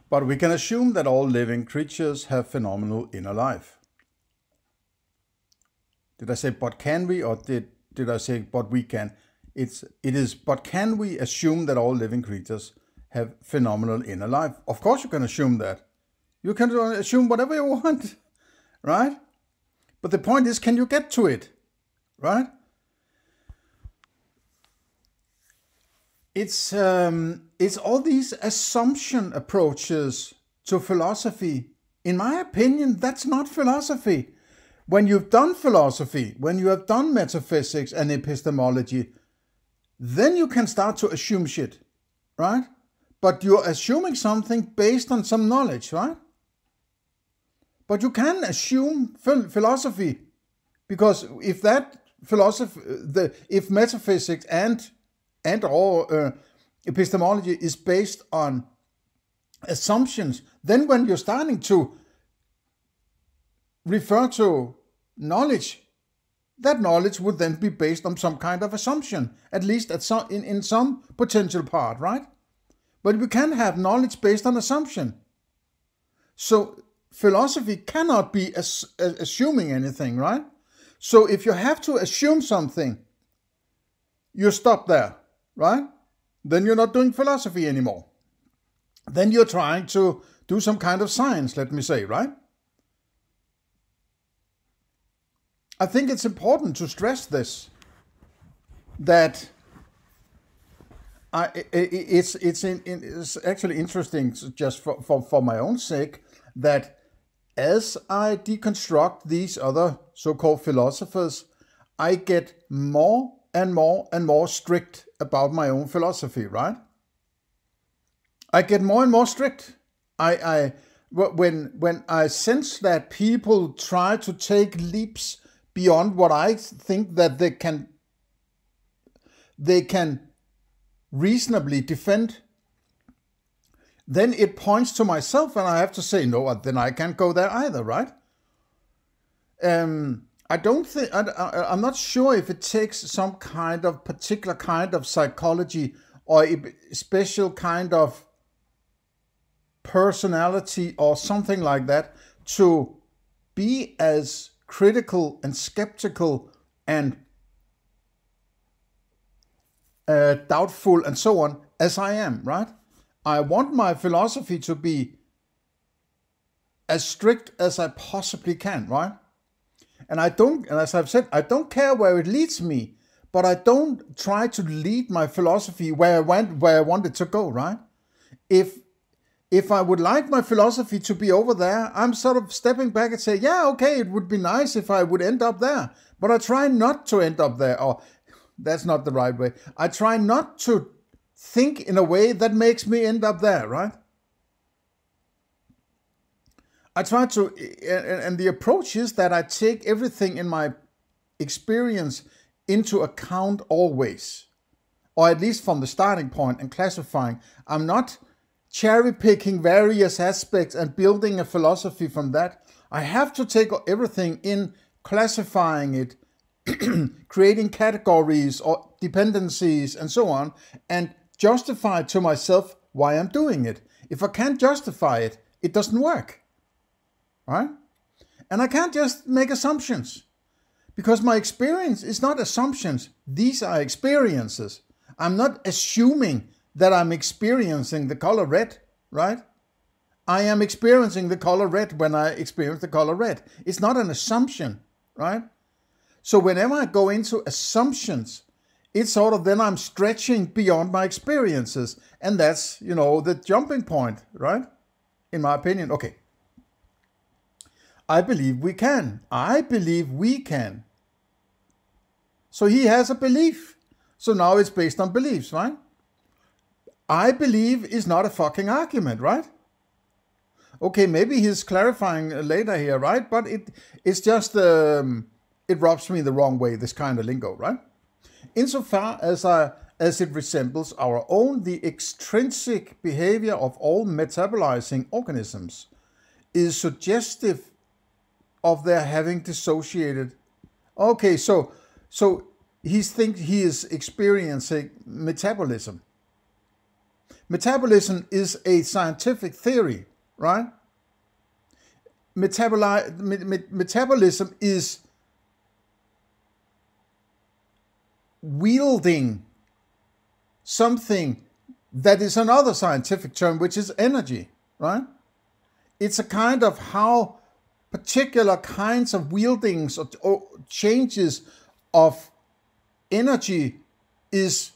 But we can assume that all living creatures have phenomenal inner life. Did I say but can we, or did I say but we can? It is but can we assume that all living creatures have phenomenal inner life? Of course you can assume that. You can assume whatever you want, right? But the point is, can you get to it, right? It's all these assumption approaches to philosophy. In my opinion, that's not philosophy. When you've done philosophy, when you have done metaphysics and epistemology, then you can start to assume shit, right? But you're assuming something based on some knowledge, right? But you can assume philosophy, because if that philosophy, if metaphysics and or epistemology is based on assumptions, then when you're starting to refer to knowledge, that knowledge would then be based on some kind of assumption, at least in some potential part, right? But we can have knowledge based on assumption. So philosophy cannot be assuming anything, right? So if you have to assume something, you stop there, right? Then you're not doing philosophy anymore. Then you're trying to do some kind of science, let me say, right? I think it's important to stress this, that it's actually interesting, just for my own sake, that as I deconstruct these other so-called philosophers, I get more and more and more strict about my own philosophy, right? I get more and more strict. When I sense that people try to take leaps beyond what I think that they can reasonably defend, then it points to myself, and I have to say, no, then I can't go there either, right? I don't think, I'm not sure if it takes some kind of particular kind of psychology or a special kind of personality or something like that to be as critical and skeptical and doubtful and so on as I am, right? I want my philosophy to be as strict as I possibly can, right? And as I've said, I don't care where it leads me, but I don't try to lead my philosophy where I want it to go, right? If I would like my philosophy to be over there, I'm sort of stepping back and say, yeah, okay, it would be nice if I would end up there, but I try not to end up there, or that's not the right way. I try not to think in a way that makes me end up there, right? I try to, and the approach is that I take everything in my experience into account always, or at least from the starting point, and classifying. I'm not cherry picking various aspects and building a philosophy from that. I have to take everything in, classifying it, creating categories or dependencies and so on, and justify to myself why I'm doing it. If I can't justify it, it doesn't work, right? And I can't just make assumptions, because my experience is not assumptions. These are experiences. I'm not assuming that I'm experiencing the color red, right? I am experiencing the color red when I experience the color red. It's not an assumption, right? So whenever I go into assumptions, it's sort of then I'm stretching beyond my experiences. And that's, the jumping point, right? In my opinion. Okay. I believe we can. I believe we can. So he has a belief. So now it's based on beliefs, right? I believe is not a fucking argument, right? Okay, maybe he's clarifying later here, right? But it's just, it rubs me the wrong way, this kind of lingo, right? Insofar as it resembles our own, the extrinsic behavior of all metabolizing organisms is suggestive of their having dissociated. Okay, so he thinks he is experiencing metabolism. Metabolism is a scientific theory, right? Metabolism is wielding something that is another scientific term, which is energy, right? It's a kind of how particular kinds of wieldings or changes of energy is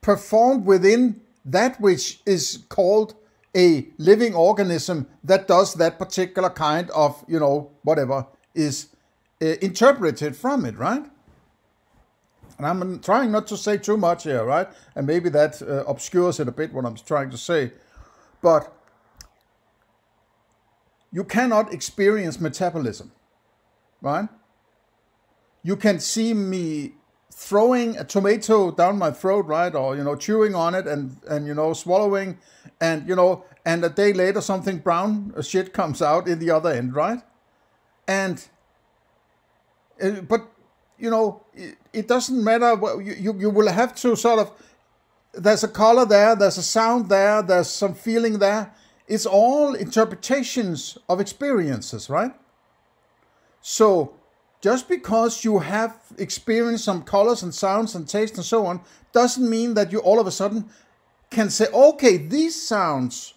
performed within that which is called a living organism that does that particular kind of, whatever is interpreted from it, right? And I'm trying not to say too much here, right? And maybe that obscures it a bit what I'm trying to say. But you cannot experience metabolism, right? You can see me throwing a tomato down my throat, right? Or, chewing on it and swallowing and, and a day later something brown shit comes out in the other end, right? And, but, it doesn't matter. You will have to sort of, there's a color there, there's a sound there, there's some feeling there. It's all interpretations of experiences, right? So just because you have experienced some colors and sounds and taste and so on, doesn't mean that you all of a sudden can say, okay, these sounds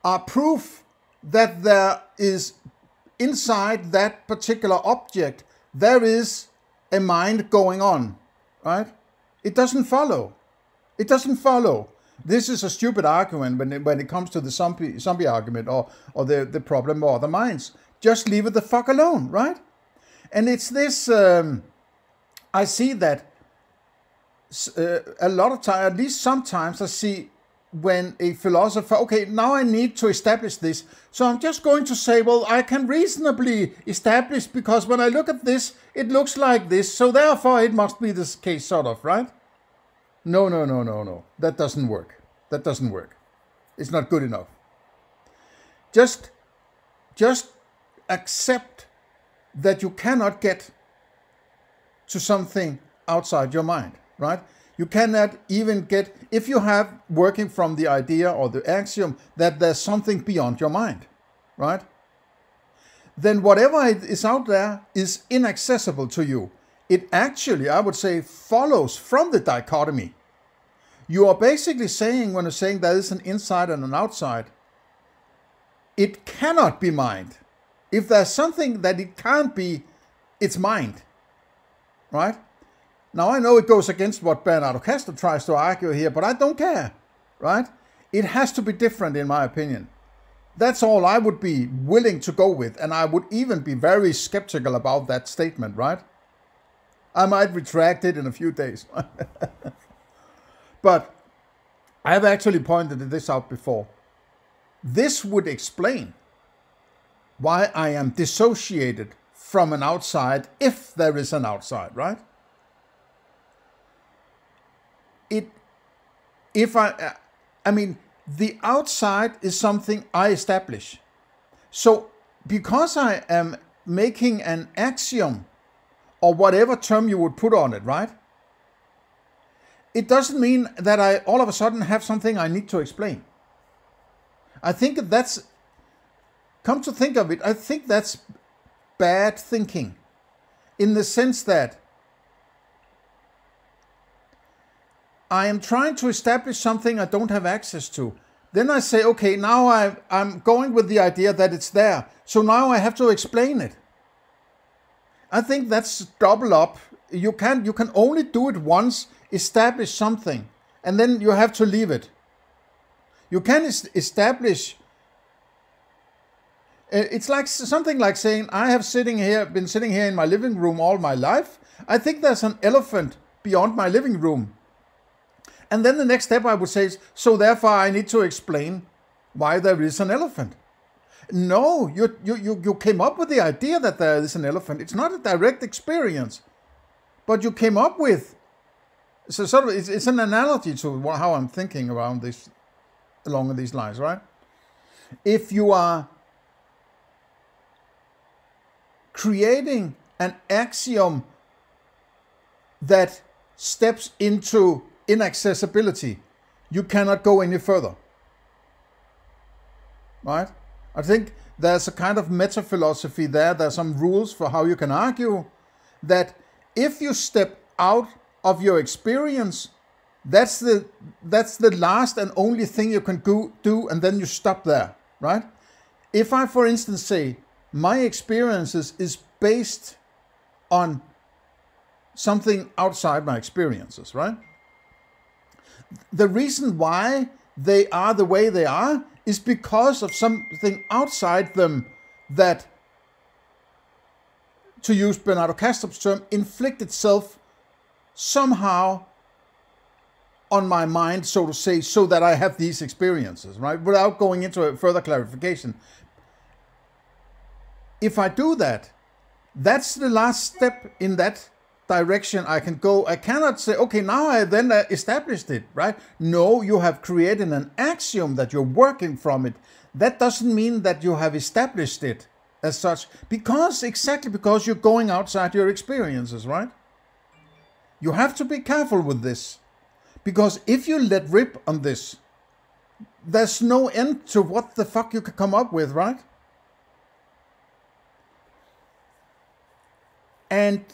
are proof that there is inside that particular object, there is a mind going on, right? It doesn't follow. It doesn't follow. This is a stupid argument when it comes to the zombie argument or the problem or the minds. Just leave it the fuck alone, right? And it's this, I see that a lot of times, at least sometimes I see when a philosopher, okay, now I need to establish this. So I'm just going to say, well, I can reasonably establish because when I look at this, it looks like this. So therefore it must be this case, sort of, right? No. That doesn't work. That doesn't work. It's not good enough. Just accept that you cannot get to something outside your mind, right? You cannot even get, if you have working from the idea or the axiom that there's something beyond your mind, right? Then whatever is out there is inaccessible to you. It actually, I would say, follows from the dichotomy. You are basically saying, when you're saying there is an inside and an outside, it cannot be mind. If there's something that it can't be, it's mind, right? Now, I know it goes against what Bernardo Kastrup tries to argue here, but I don't care, right? It has to be different, in my opinion. That's all I would be willing to go with, and I would even be very skeptical about that statement, right? I might retract it in a few days. But I have actually pointed this out before. This would explain why I am dissociated from an outside, if there is an outside, right? I mean, the outside is something I establish. So because I am making an axiom, or whatever term you would put on it, right? It doesn't mean that I all of a sudden have something I need to explain. I think that's, come to think of it, I think that's bad thinking, in the sense that I am trying to establish something I don't have access to. Then I say, okay, now I'm going with the idea that it's there. So now I have to explain it. I think that's double up. You can only do it once, establish something, and then you have to leave it. You can establish. It's like something like saying, I have been sitting here in my living room all my life. I think there's an elephant beyond my living room. And then the next step I would say is, so therefore I need to explain why there is an elephant. No, you came up with the idea that there is an elephant. It's not a direct experience, but you came up with, so sort of, it's an analogy to how I'm thinking around this, along these lines, right? If you are creating an axiom that steps into inaccessibility, you cannot go any further. Right? I think there's a kind of meta-philosophy there. There's some rules for how you can argue that if you step out of your experience, that's the last and only thing you can do, and then you stop there, right? If I, for instance, say my experiences is based on something outside my experiences, right? The reason why they are the way they are is because of something outside them that, to use Bernardo Kastrup's term, inflict itself somehow on my mind, so to say, so that I have these experiences, right? Without going into a further clarification. If I do that, that's the last step in that direction I can go. I cannot say, okay, now I then established it, right? No, you have created an axiom that you're working from it. That doesn't mean that you have established it as such, exactly because you're going outside your experiences, right? You have to be careful with this, because if you let rip on this, there's no end to what the fuck you can come up with, right? And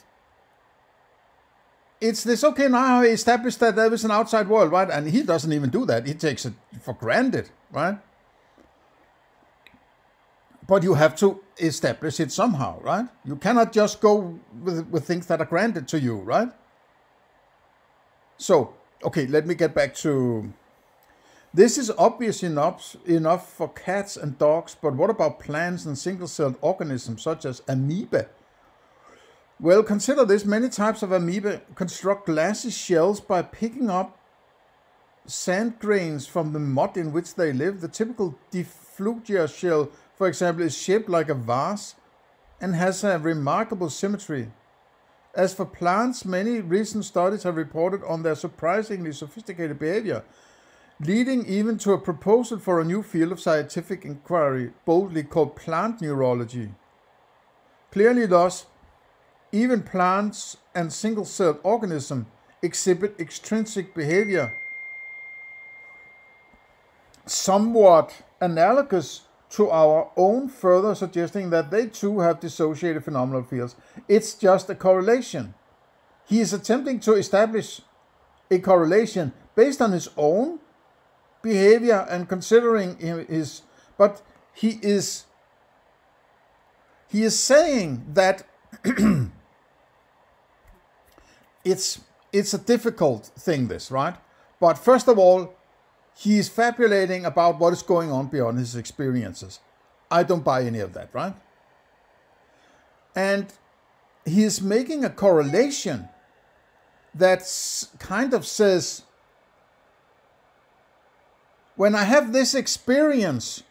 it's this, okay, now I established that there is an outside world, right? And he doesn't even do that. He takes it for granted, right? But you have to establish it somehow, right? You cannot just go with things that are granted to you, right? So, okay, let me get back to... This is obvious enough for cats and dogs, but what about plants and single-celled organisms such as amoeba? Well, consider this. Many types of amoeba construct glassy shells by picking up sand grains from the mud in which they live. The typical difflugia shell, for example, is shaped like a vase and has a remarkable symmetry. As for plants, many recent studies have reported on their surprisingly sophisticated behavior, leading even to a proposal for a new field of scientific inquiry, boldly called plant neurology. Clearly, thus, even plants and single-celled organisms exhibit extrinsic behavior, somewhat analogous to our own, further suggesting that they too have dissociated phenomenal fields. It's just a correlation. He is attempting to establish a correlation based on his own behavior and considering his, but he is saying that it's a difficult thing, this, right? But first of all, he is fabulating about what is going on beyond his experiences. I don't buy any of that, right? And he is making a correlation that kind of says, when I have this experience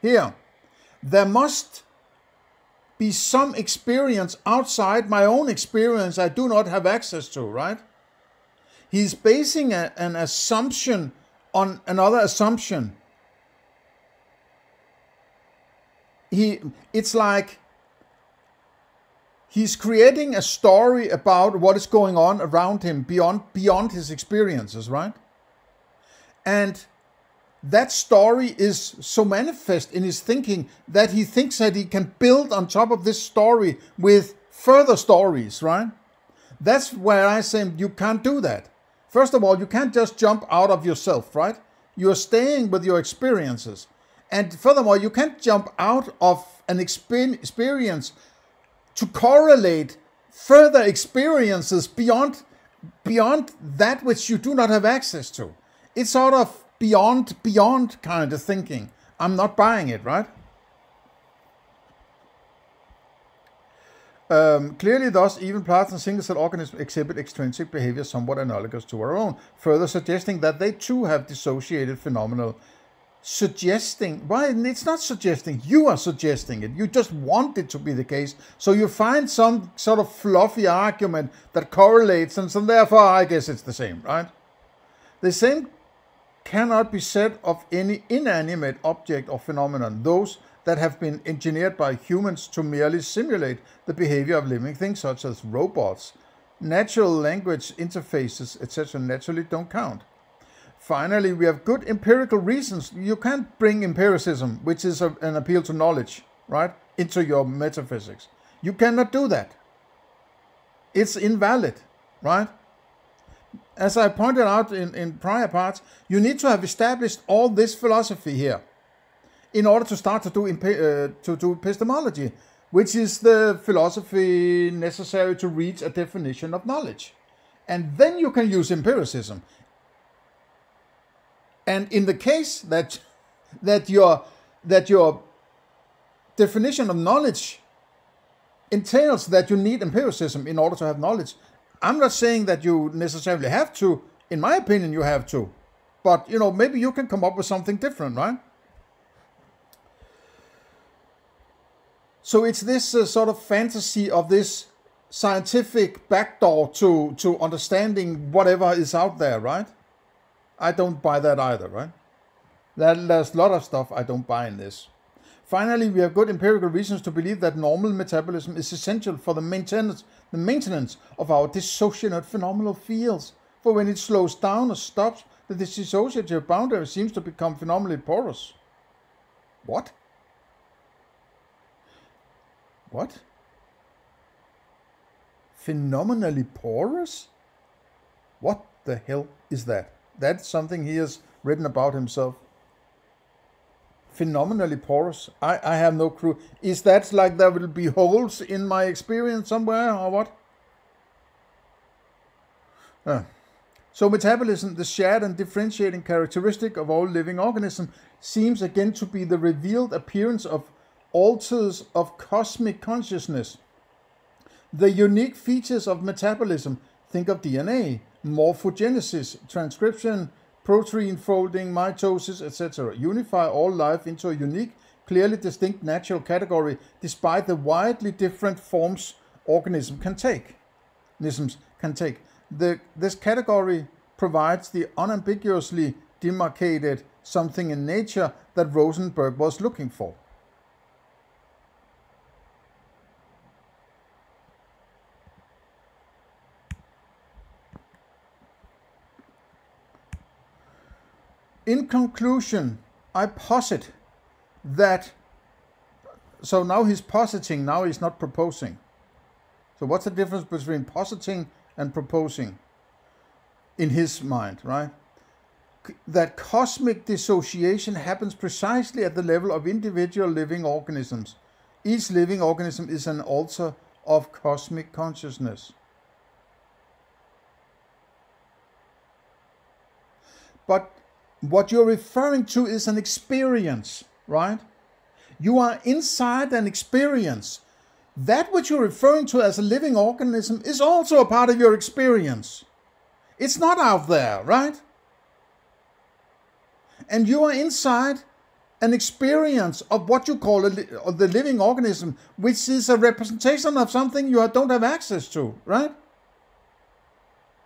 here, there must be some experience outside my own experience I do not have access to, right? He's basing an assumption on another assumption. It's like he's creating a story about what is going on around him beyond his experiences, right? And that story is so manifest in his thinking that he thinks that he can build on top of this story with further stories, right? That's where I say you can't do that. First of all, you can't just jump out of yourself, right? You're staying with your experiences. And furthermore, you can't jump out of an experience to correlate further experiences beyond that which you do not have access to. It's sort of beyond kind of thinking. I'm not buying it, right? Clearly, thus, even plants and single-celled organisms exhibit extrinsic behavior somewhat analogous to our own, further suggesting that they too have dissociated phenomenal. Why? It's not suggesting, you are suggesting it. You just want it to be the case. So you find some sort of fluffy argument that correlates, and so therefore I guess it's the same, right? The same cannot be said of any inanimate object or phenomenon, those that have been engineered by humans to merely simulate the behavior of living things, such as robots. Natural language interfaces, etc., naturally don't count. Finally, we have good empirical reasons. You can't bring empiricism, which is an appeal to knowledge, right, into your metaphysics. You cannot do that. It's invalid, right? As I pointed out in prior parts, you need to have established all this philosophy here in order to start to do epistemology, which is the philosophy necessary to reach a definition of knowledge. And then you can use empiricism. And in the case that your definition of knowledge entails that you need empiricism in order to have knowledge, I'm not saying that you necessarily have to. In my opinion, you have to. But, you know, maybe you can come up with something different, right? So it's this sort of fantasy of this scientific backdoor to understanding whatever is out there, right? I don't buy that either, right? There's a lot of stuff I don't buy in this. Finally, we have good empirical reasons to believe that normal metabolism is essential for the maintenance of our dissociative phenomenal fields. For when it slows down or stops, the dissociative boundary seems to become phenomenally porous. What? What? Phenomenally porous? What the hell is that? That's something he has written about himself. Phenomenally porous. I have no clue. Is that like there will be holes in my experience somewhere or what? So metabolism, the shared and differentiating characteristic of all living organisms, seems again to be the revealed appearance of altars of cosmic consciousness. The unique features of metabolism, think of DNA, morphogenesis, transcription, protein folding, mitosis, etc., unify all life into a unique, clearly distinct natural category despite the widely different forms organisms can take. This category provides the unambiguously demarcated something in nature that Rosenberg was looking for. In conclusion, I posit that, so now he's positing, now he's not proposing. So what's the difference between positing and proposing in his mind, right? That cosmic dissociation happens precisely at the level of individual living organisms. Each living organism is an altar of cosmic consciousness. But what you're referring to is an experience, right? You are inside an experience. That which you're referring to as a living organism is also a part of your experience. It's not out there, right? And you are inside an experience of what you call the living organism, which is a representation of something you don't have access to, right?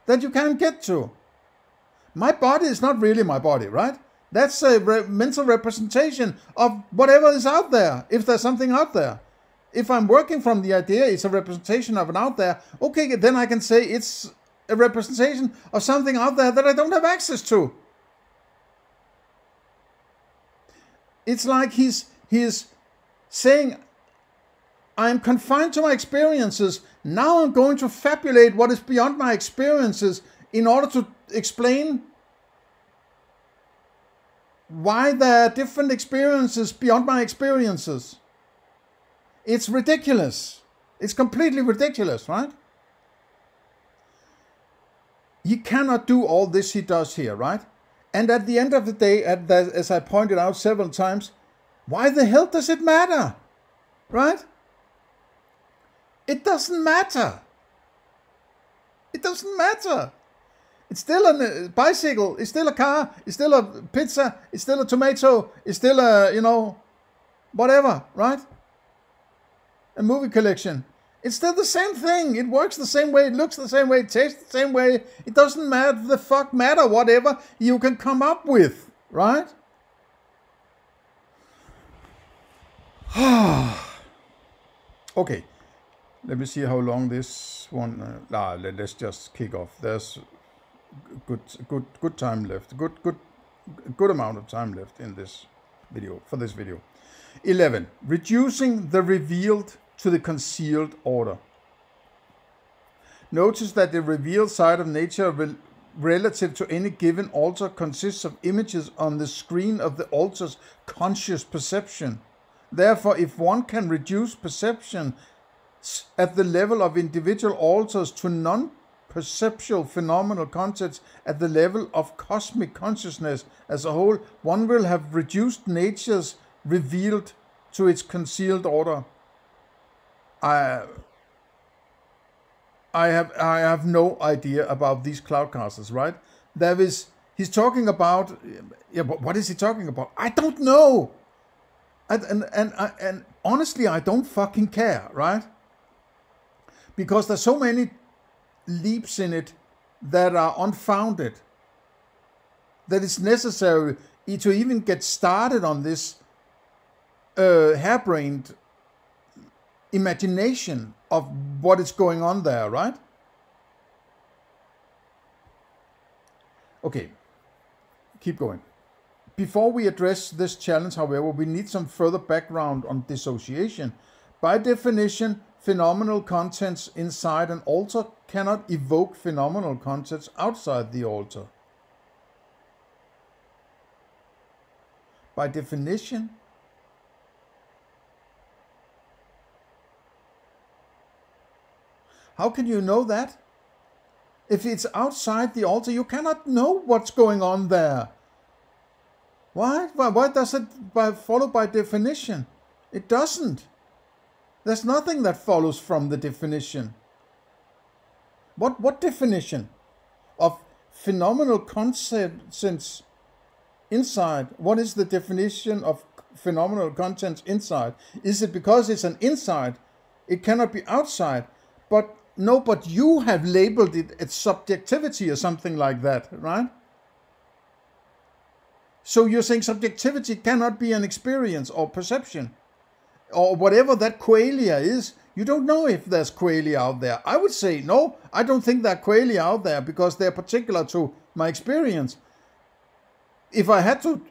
That you can't get to. My body is not really my body, right? That's a mental representation of whatever is out there, if there's something out there. If I'm working from the idea it's a representation of an out there, okay, then I can say it's a representation of something out there that I don't have access to. It's like he's saying, I'm confined to my experiences. Now I'm going to fabulate what is beyond my experiences in order to explain why there are different experiences beyond my experiences. It's ridiculous. It's completely ridiculous, right? He cannot do all this he does here, right? And at the end of the day, as I pointed out several times, why the hell does it matter? Right? It doesn't matter. It doesn't matter. It's still a bicycle, it's still a car, it's still a pizza, it's still a tomato, it's still a, whatever, right? A movie collection. It's still the same thing. It works the same way, it looks the same way, it tastes the same way. It doesn't matter whatever you can come up with, right? Okay, let me see how long this one, let's just kick off. There's good time left. Good amount of time left in this video, for this video. 11. Reducing the revealed to the concealed order. Notice that the revealed side of nature relative to any given altar consists of images on the screen of the altar's conscious perception. Therefore, if one can reduce perception at the level of individual altars to non-perceptual phenomenal concepts at the level of cosmic consciousness as a whole, one will have reduced nature's revealed to its concealed order. I have no idea about these cloudcasters, right? He's talking about, yeah, but what is he talking about? I don't know. And honestly, I don't fucking care, right? Because there's so many leaps in it that are unfounded, that it's necessary to even get started on this harebrained imagination of what is going on there, right? Okay, keep going. Before we address this challenge, however, we need some further background on dissociation. By definition, phenomenal contents inside an altar cannot evoke phenomenal contents outside the altar. By definition? How can you know that? If it's outside the altar, you cannot know what's going on there. Why? Why does it follow by definition? It doesn't. There's nothing that follows from the definition. What definition of phenomenal contents inside? What is the definition of phenomenal contents inside? Is it because it's an inside? It cannot be outside. But no, but you have labeled it as subjectivity or something like that, right? So you're saying subjectivity cannot be an experience or perception or whatever that qualia is. You don't know if there's qualia out there. I would say, no, I don't think there are qualia out there because they're particular to my experience. If I had to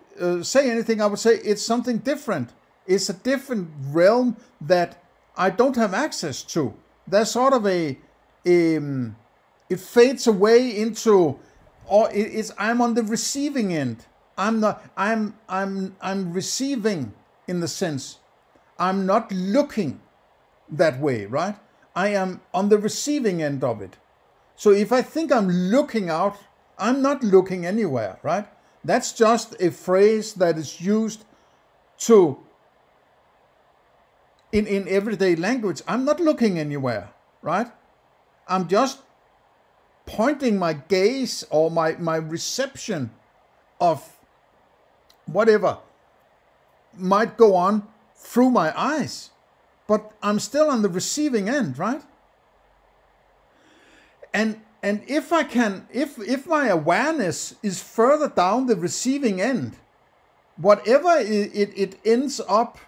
say anything, I would say it's something different. It's a different realm that I don't have access to. There's sort of it fades away into, or I'm on the receiving end. I'm receiving in the sense. I'm not looking that way, right? I am on the receiving end of it. So if I think I'm looking out, I'm not looking anywhere, right? That's just a phrase that is used to, in everyday language. I'm not looking anywhere, right? I'm just pointing my gaze or my reception of whatever might go on through my eyes, but I'm still on the receiving end, right? And if I can, if my awareness is further down the receiving end, whatever it ends up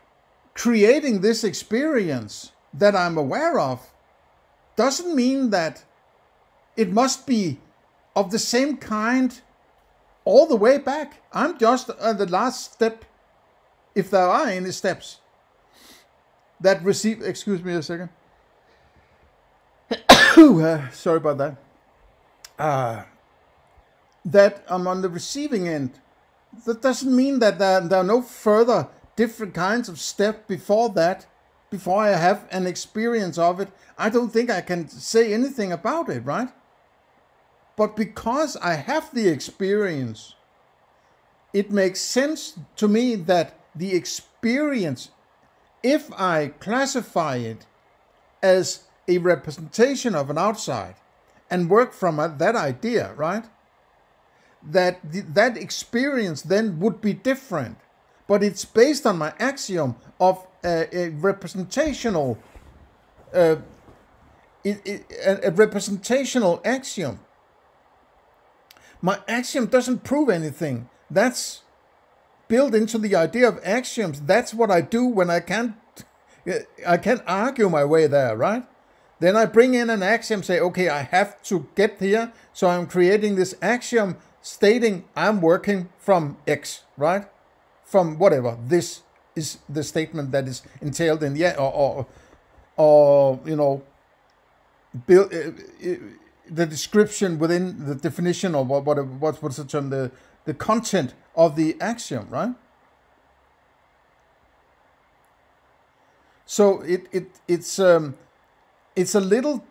creating this experience that I'm aware of, doesn't mean that it must be of the same kind all the way back. I'm just at the last step, if there are any steps that receive, excuse me a second. Sorry about that. That I'm on the receiving end. That doesn't mean that there are no further different kinds of steps before that, before I have an experience of it. I don't think I can say anything about it, right? But because I have the experience, it makes sense to me that the experience, if I classify it as a representation of an outside and work from that idea, right? That experience then would be different. But it's based on my axiom of a representational a representational axiom. My axiom doesn't prove anything. That's built into the idea of axioms. That's what I do when I can't argue my way there, right? Then I bring in an axiom, say, okay, I have to get here, so I'm creating this axiom stating I'm working from X, right? From whatever. This is the statement that is entailed in the, or you know, build the description within the definition, or what's the term, the content of the axiom, right? So it's a little,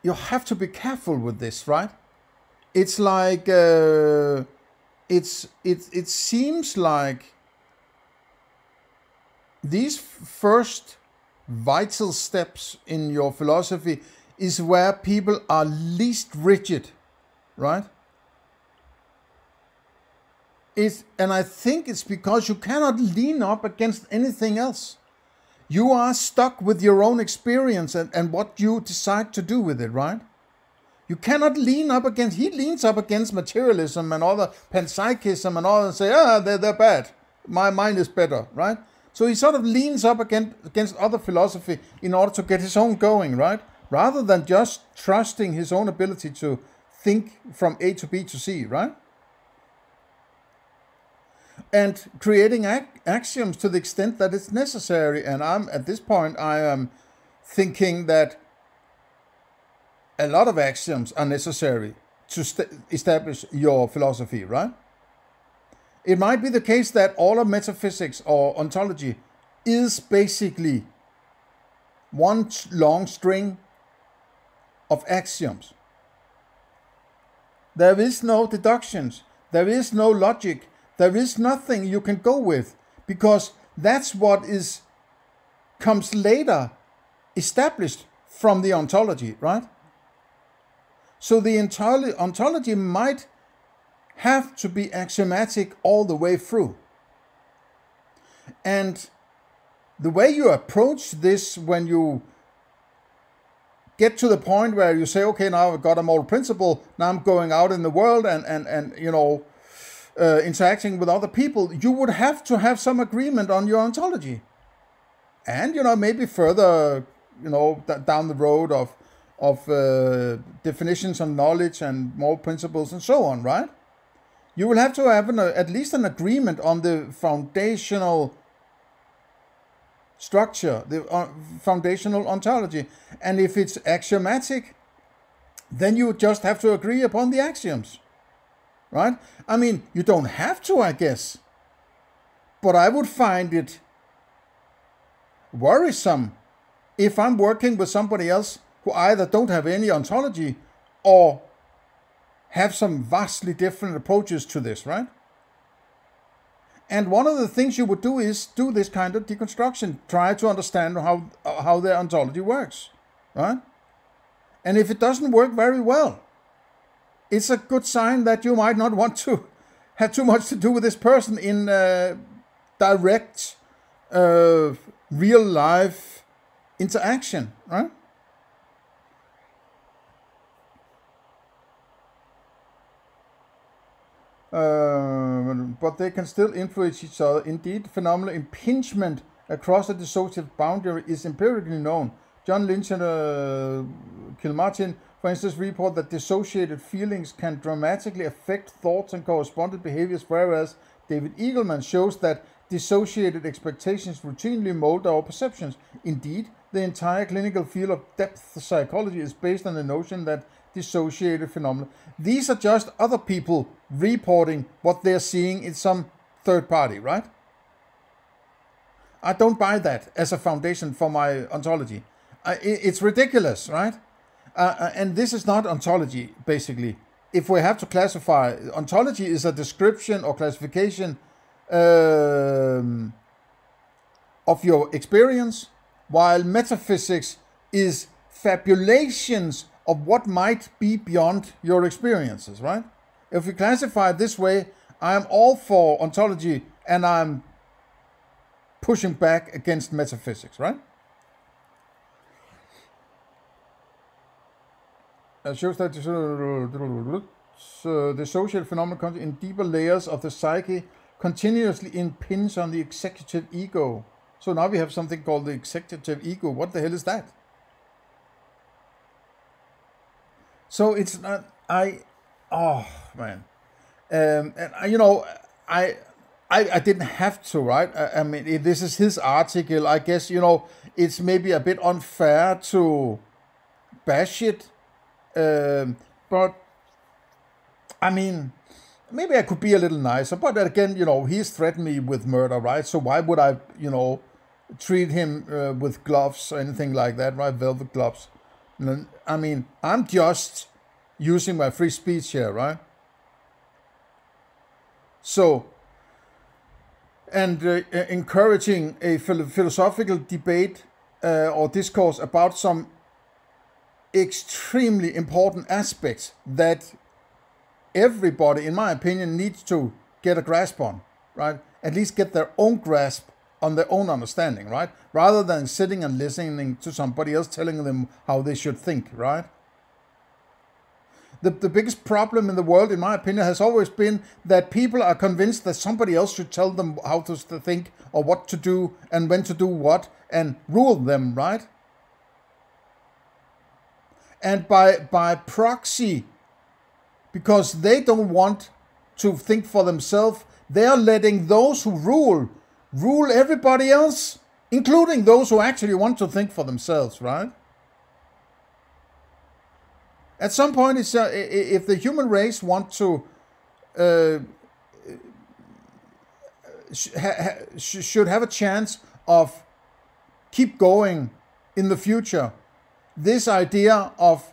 you have to be careful with this, right? It's like it seems like these first vital steps in your philosophy is where people are least rigid, right? And I think it's because you cannot lean up against anything else. You are stuck with your own experience and what you decide to do with it, right? You cannot lean up against, he leans up against materialism and other panpsychism and all, and say, they're bad. My mind is better, right? So he sort of leans up against other philosophy in order to get his own going, right? Rather than just trusting his own ability to think from A to B to C, right? And creating axioms to the extent that it's necessary. And at this point, I am thinking that a lot of axioms are necessary to establish your philosophy, right? It might be the case that all of metaphysics or ontology is basically one long string of axioms. There is no deductions. There is no logic. There is nothing you can go with, because that's what comes later established from the ontology, right? So the ontology might have to be axiomatic all the way through. And the way you approach this, when you get to the point where you say, okay, now I've got a moral principle, now I'm going out in the world and you know, interacting with other people, you would have to have some agreement on your ontology. And, you know, maybe further, you know, down the road of definitions of knowledge and moral principles and so on, right? You will have to have at least an agreement on the foundational structure, the foundational ontology. And if it's axiomatic, then you just have to agree upon the axioms, right? I mean, you don't have to, I guess, but I would find it worrisome if I'm working with somebody else who either don't have any ontology or have some vastly different approaches to this, right? And one of the things you would do is do this kind of deconstruction, try to understand how their ontology works, right? And if it doesn't work very well, it's a good sign that you might not want to have too much to do with this person in direct, real life interaction, right? But they can still influence each other. Indeed, phenomenal impingement across a dissociative boundary is empirically known. John Lynch and Kilmartin, for instance, report that dissociated feelings can dramatically affect thoughts and correspondent behaviors, whereas David Eagleman shows that dissociated expectations routinely mold our perceptions. Indeed, the entire clinical field of depth psychology is based on the notion that dissociated phenomena. These are just other people reporting what they're seeing in some third party, right? I don't buy that as a foundation for my ontology. It's ridiculous, right? And this is not ontology, basically. If we have to classify, ontology is a description or classification of your experience, while metaphysics is fabulations of what might be beyond your experiences, right? If we classify it this way, I am all for ontology and I'm pushing back against metaphysics, right? Shows that the social phenomenon in deeper layers of the psyche continuously impinge on the executive ego. So now we have something called the executive ego. What the hell is that? So it's not, oh man. And you know, I didn't have to, right? I mean, this is his article. I guess, you know, it's maybe a bit unfair to bash it. But, I mean, maybe I could be a little nicer. But again, you know, he's threatened me with murder, right? So why would I, you know, treat him with gloves or anything like that, right? Velvet gloves. I mean, I'm just using my free speech here, right? So, and encouraging a philosophical debate or discourse about some extremely important aspects that everybody, in my opinion, needs to get a grasp on, right? At least get their own grasp on their own understanding, right? Rather than sitting and listening to somebody else telling them how they should think, right? The biggest problem in the world, in my opinion, has always been that people are convinced that somebody else should tell them how to think or what to do and when to do what and rule them, right? And by proxy, because they don't want to think for themselves, they are letting those who rule everybody else, including those who actually want to think for themselves, right? At some point, it's if the human race want to should have a chance of keep going in the future, this idea of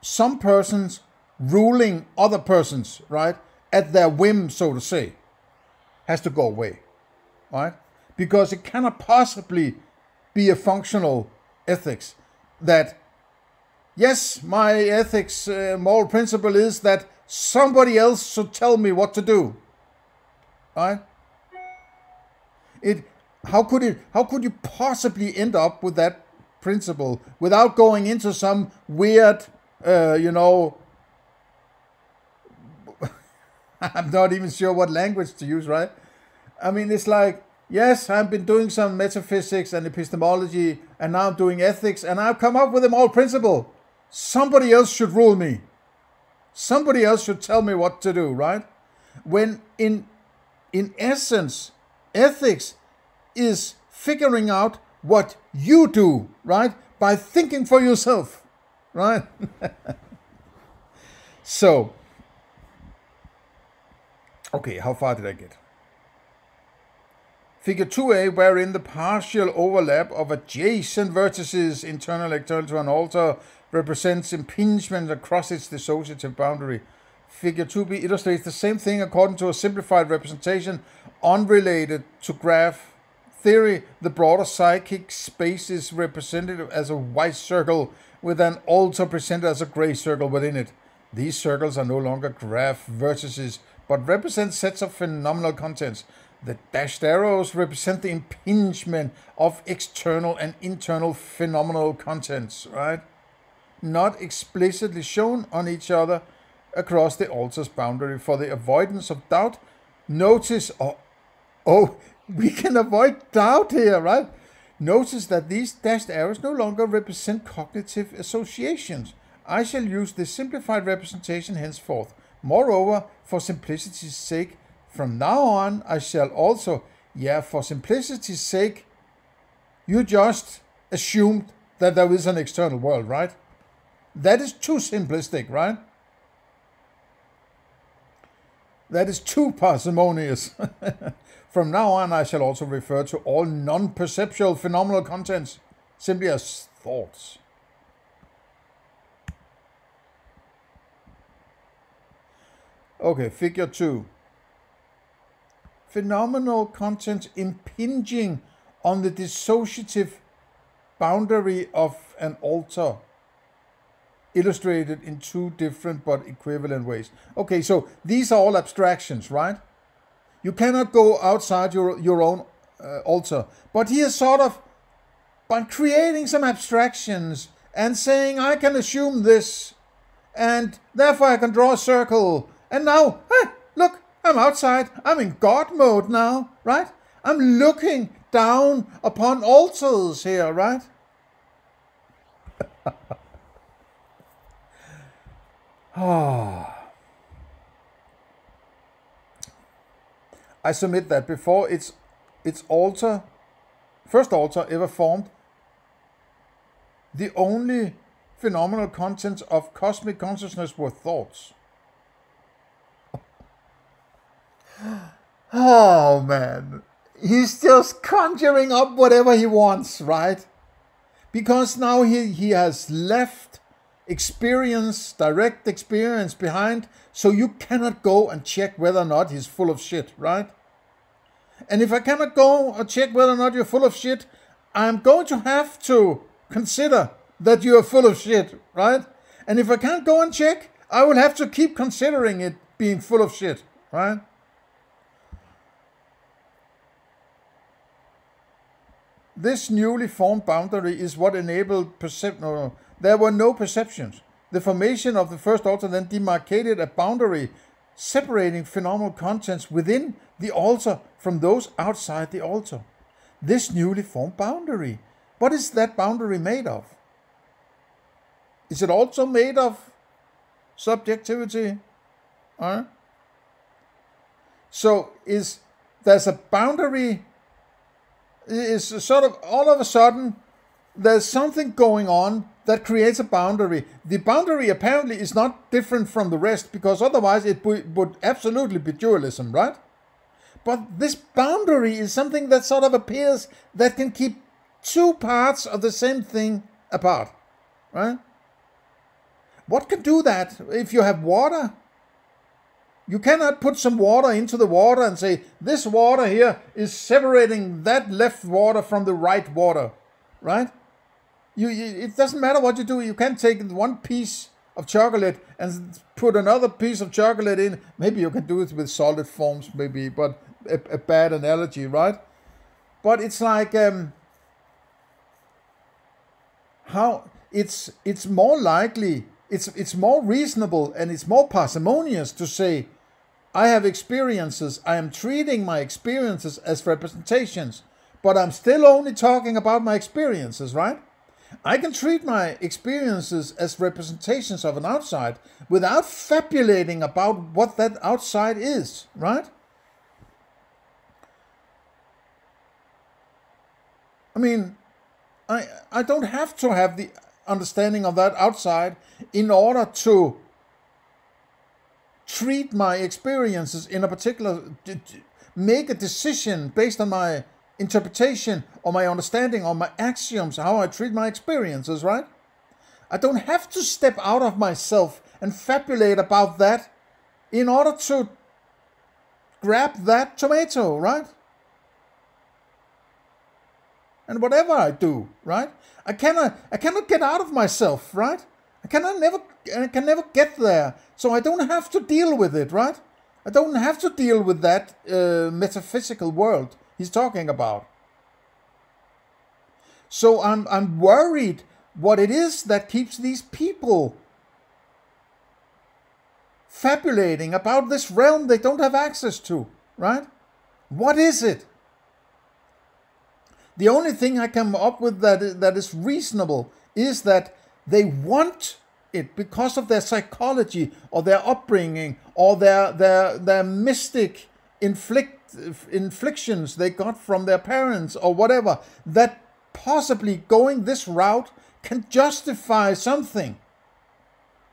some persons ruling other persons, right, at their whim, so to say, has to go away, right? Because it cannot possibly be a functional ethics that, yes, my ethics moral principle is that somebody else should tell me what to do, right? How could you possibly end up with that principle without going into some weird, you know, I'm not even sure what language to use, right? I mean, it's like, yes, I've been doing some metaphysics and epistemology, and now I'm doing ethics, and I've come up with a moral principle. Somebody else should rule me. Somebody else should tell me what to do, right? When in essence, ethics is figuring out what you do, right? By thinking for yourself, right? So, okay, how far did I get? Figure 2a, wherein the partial overlap of adjacent vertices, internal and external to an altar, represents impingement across its dissociative boundary. Figure 2b illustrates the same thing according to a simplified representation unrelated to graph theory. The broader psychic space is represented as a white circle with an altar presented as a gray circle within it. These circles are no longer graph vertices, but represent sets of phenomenal contents. The dashed arrows represent the impingement of external and internal phenomenal contents, right? Not explicitly shown on each other across the altar's boundary. For the avoidance of doubt, notice, oh, we can avoid doubt here, right? Notice that these dashed arrows no longer represent cognitive associations. I shall use this simplified representation henceforth. Moreover, for simplicity's sake, from now on, I shall also, for simplicity's sake, you just assumed that there is an external world, right? That is too simplistic, right? That is too parsimonious. From now on, I shall also refer to all non-perceptual phenomenal contents simply as thoughts. Okay, figure 2. Phenomenal contents impinging on the dissociative boundary of an altar, illustrated in two different but equivalent ways. Okay, so these are all abstractions, right? You cannot go outside your own altar. But here sort of, by creating some abstractions and saying, I can assume this, and therefore I can draw a circle, and now, hey, look, I'm outside. I'm in God mode now, right? I'm looking down upon altars here, right? I submit that before its first altar ever formed, the only phenomenal contents of cosmic consciousness were thoughts. Oh man, he's just conjuring up whatever he wants, right? Because now he has left experience, direct experience behind, so you cannot go and check whether or not he's full of shit, right? And if I cannot go and check whether or not you're full of shit, I'm going to have to consider that you are full of shit, right? And if I can't go and check, I will have to keep considering it being full of shit, right? This newly formed boundary is what enabled perception. No, there were no perceptions. The formation of the first altar then demarcated a boundary separating phenomenal contents within the altar from those outside the altar. This newly formed boundary. What is that boundary made of? Is it also made of subjectivity? So there's a boundary, is sort of all of a sudden there's something going on that creates a boundary. The boundary apparently is not different from the rest, because otherwise it would absolutely be dualism, right? But this boundary is something that sort of appears that can keep two parts of the same thing apart, right? What can do that? If you have water, you cannot put some water into the water and say, this water here is separating that left water from the right water, right? It doesn't matter what you do. You can't take one piece of chocolate and put another piece of chocolate in. Maybe you can do it with solid forms, maybe, but a bad analogy, right? But it's like how it's more likely, it's more reasonable and it's more parsimonious to say, I have experiences, I am treating my experiences as representations, but I'm still only talking about my experiences, right? I can treat my experiences as representations of an outside without fabulating about what that outside is, right? I mean, I don't have to have the understanding of that outside in order to treat my experiences in a particular, make a decision based on my interpretation or my understanding or my axioms, how I treat my experiences, right? I don't have to step out of myself and fabulate about that in order to grab that tomato, right? And whatever I do, right? I cannot get out of myself, right? I can never get there. So I don't have to deal with it, right? I don't have to deal with that metaphysical world he's talking about. So I'm worried what it is that keeps these people fabulating about this realm they don't have access to, right? What is it? The only thing I come up with that is reasonable is that they want it because of their psychology or their upbringing or their mystic inflictions they got from their parents or whatever, that possibly going this route can justify something.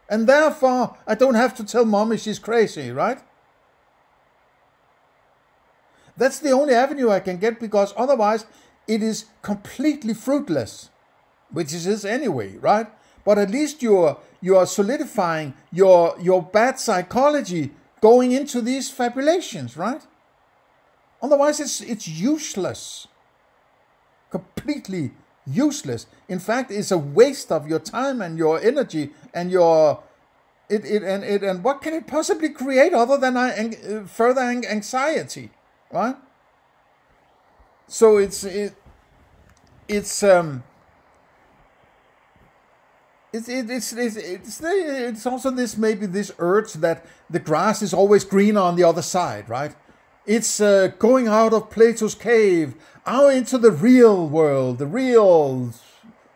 And therefore, I don't have to tell mommy she's crazy, right? That's the only avenue I can get, because otherwise it is completely fruitless, which it is anyway, right? But at least you are solidifying your bad psychology going into these fabulations, right? Otherwise it's useless. Completely useless. In fact, it's a waste of your time and your energy and and what can it possibly create other than further anxiety, right? So it's also this, maybe this urge that the grass is always greener on the other side, right? It's going out of Plato's cave, out into the real world, the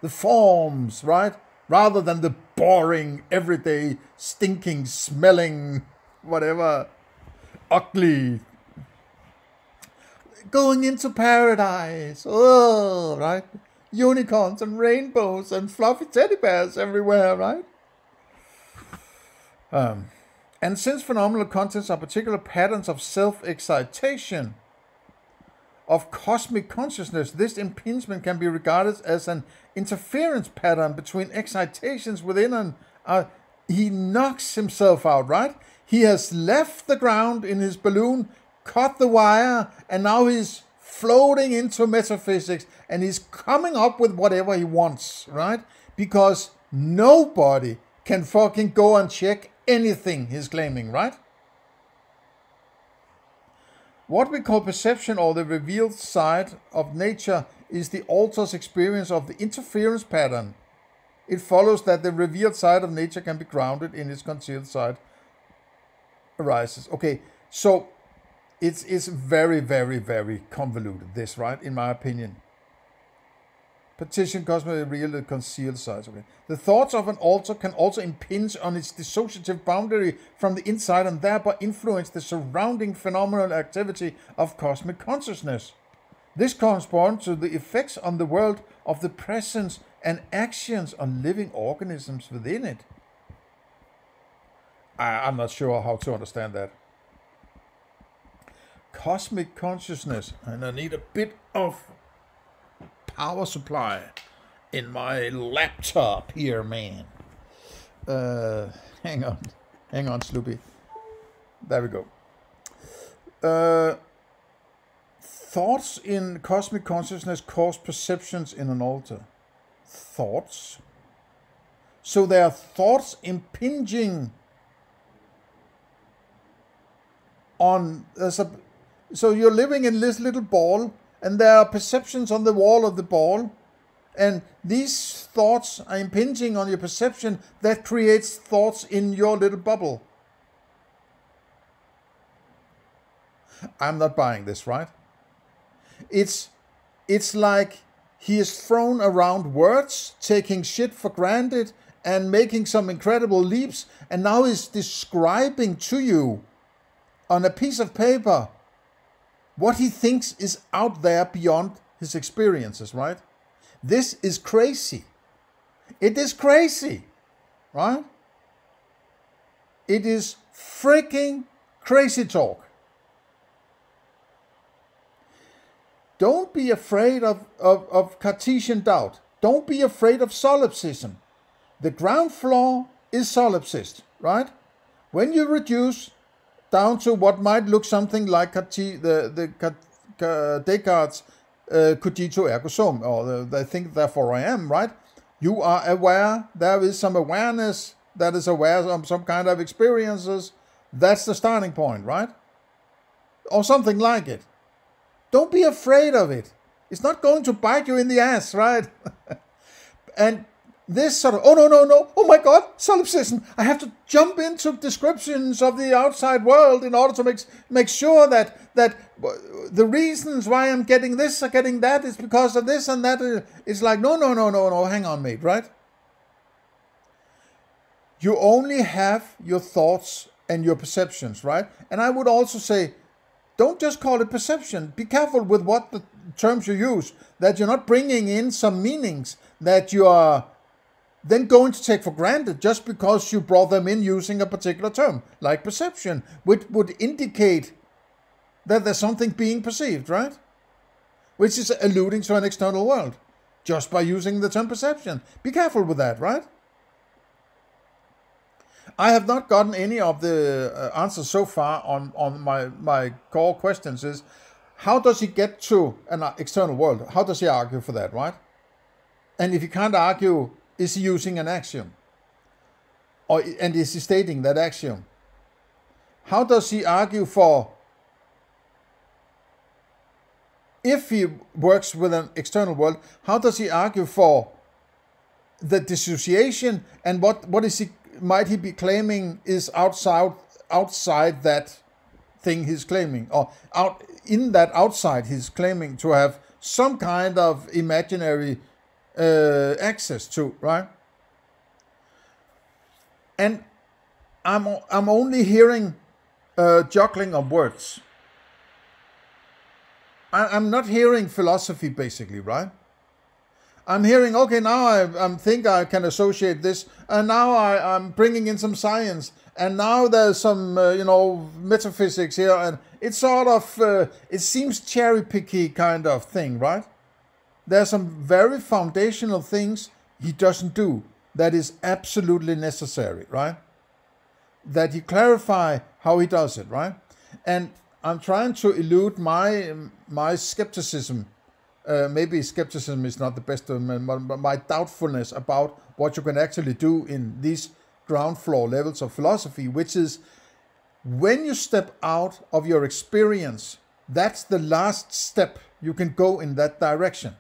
forms, right? rather than the boring, everyday, stinking, smelling, whatever, ugly, going into paradise, oh, right? Unicorns and rainbows and fluffy teddy bears everywhere, right? And since phenomenal contents are particular patterns of self-excitation, of cosmic consciousness, this impingement can be regarded as an interference pattern between excitations within and he knocks himself out, right? He has left the ground in his balloon, cut the wire, and now he's floating into metaphysics, and he's coming up with whatever he wants, right? Because nobody can fucking go and check anything he's claiming, right? What we call perception, or the revealed side of nature, is the alter's experience of the interference pattern. It follows that the revealed side of nature can be grounded in its concealed side arises. Okay, so it's very, very, very convoluted, this, right? In my opinion. Partition, cosmic, real, the concealed sides. Okay. The thoughts of an alter can also impinge on its dissociative boundary from the inside and thereby influence the surrounding phenomenal activity of cosmic consciousness. This corresponds to the effects on the world of the presence and actions on living organisms within it. I'm not sure how to understand that. Cosmic consciousness, and I need a bit of power supply in my laptop here, man. Hang on, Sloopy. There we go. Thoughts in cosmic consciousness cause perceptions in an alter. Thoughts. So there are thoughts impinging on. So you're living in this little ball, and there are perceptions on the wall of the ball, and these thoughts are impinging on your perception that creates thoughts in your little bubble. I'm not buying this, right? It's like he is thrown around words, taking shit for granted and making some incredible leaps, and now he's describing to you on a piece of paper what he thinks is out there beyond his experiences, right? This is crazy. It is crazy, right? It is freaking crazy talk. Don't be afraid of Cartesian doubt. Don't be afraid of solipsism. The ground floor is solipsist, right? When you reduce down to what might look something like Descartes' cogito ergo sum, or I think therefore I am, right? You are aware, there is some awareness that is aware of some kind of experiences. That's the starting point, right? Or something like it. Don't be afraid of it. It's not going to bite you in the ass, right? And this sort of, no, oh my God, solipsism. I have to jump into descriptions of the outside world in order to make sure that the reasons why I'm getting this or getting that is because of this and that. It's like, no, hang on, mate, right? You only have your thoughts and your perceptions, right? And I would also say, don't just call it perception. Be careful with what the terms you use, that you're not bringing in some meanings that you are then going to take for granted just because you brought them in using a particular term, like perception, which would indicate that there's something being perceived, right? Which is alluding to an external world, just by using the term perception. Be careful with that, right? I have not gotten any of the answers so far on my core questions is, how does he get to an external world? How does he argue for that, right? And if he can't argue, is he using an axiom? And is he stating that axiom? How does he argue for, if he works with an external world, how does he argue for the dissociation, and what is he, might he be claiming is outside that thing he's claiming, or out in that outside he's claiming to have some kind of imaginary access to, right? And I'm only hearing juggling of words. I'm not hearing philosophy, basically, right? I'm hearing, okay, now I think I can associate this, and now I'm bringing in some science, and now there's some, metaphysics here, and it's sort of, it seems cherry-picky kind of thing, right? There's some very foundational things he doesn't do that is absolutely necessary, right? That he clarify how he does it, right? And I'm trying to elude my skepticism. Maybe skepticism is not the best term, but my doubtfulness about what you can actually do in these ground floor levels of philosophy, which is when you step out of your experience, that's the last step you can go in that direction.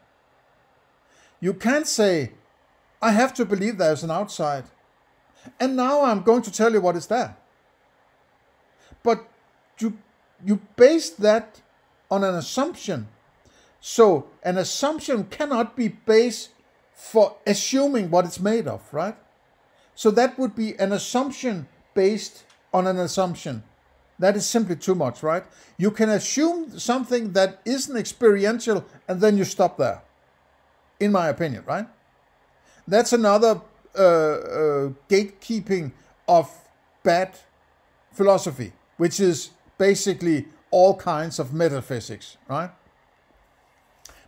You can't say, I have to believe there's an outside, and now I'm going to tell you what is there. But you base that on an assumption. So an assumption cannot be based for assuming what it's made of, right? So that would be an assumption based on an assumption. That is simply too much, right? You can assume something that isn't experiential and then you stop there, in my opinion, right? That's another gatekeeping of bad philosophy, which is basically all kinds of metaphysics, right?